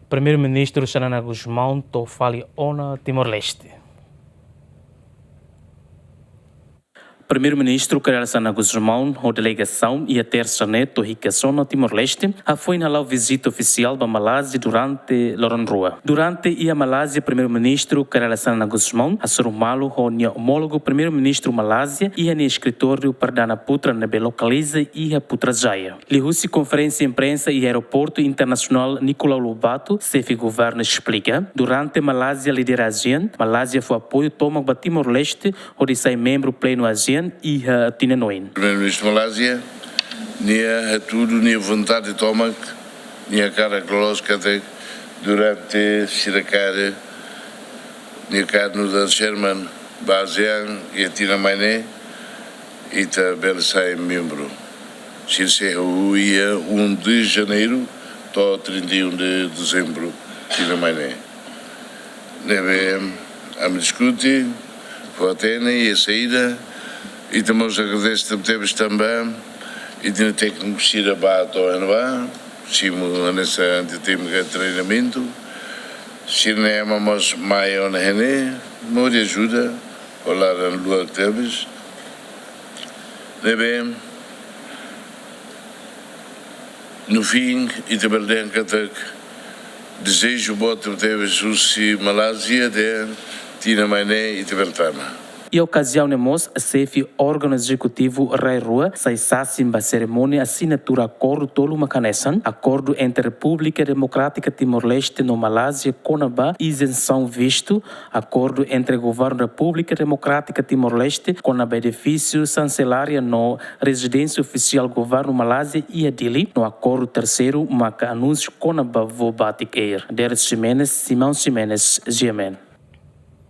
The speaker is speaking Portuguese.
Primeiro-Ministro Xanana Guzmão fala ona Timor-Leste. Primeiro-Ministro Carlos Xanana Guzmão, a delegação e a terça-net do Ricação no Timor-Leste, foi na visita oficial da Malásia durante Loranrua. Durante a Malásia, Primeiro-Ministro Carlos Xanana Guzmão, a Surumalo, o homólogo Primeiro-Ministro Malásia e a escritório Perdana Putra na localiza e a Putrajaya. Lihusi conferência de imprensa e aeroporto internacional Nicolau Lobato, chefe governo explica, durante a Malásia lideragem, Malásia foi apoio toma para Timor-Leste, onde sai membro pleno ASEAN e a Tinanoin. Primeiro-Ministro Malásia, nia tudo, nia vontade de tomar, nia cara closca durante Siracara, nia carno da Sherman, Basean e a Tinamaine, e também sai membro. Se ia 1 de janeiro, até 31 de dezembro, Tinamaine. Deve a me discutir, foi a Atena e a saída. E também os agradeço também e de ter que mexer a bata ou não se nessa antitémica treinamento se não é mas mais ou não me ajuda a lá no lugar que temos bem no fim e também que desejo botar temos o Malásia de Tinamaine e Tibertana. E a ocasião nemos, a CEF, órgão executivo Rai Rua, sai a cerimônia assinatura acordo tolo macanessan, acordo entre a República Democrática Timor-Leste no Malásia, Conaba, isenção visto, acordo entre o governo da República Democrática Timor-Leste, com a benefício chancelária no residência oficial governo Malásia e a Dili, no acordo terceiro, maca anúncio Conaba Vobatic Air. Deres Ximenes, Simão Ximenes, Gemen.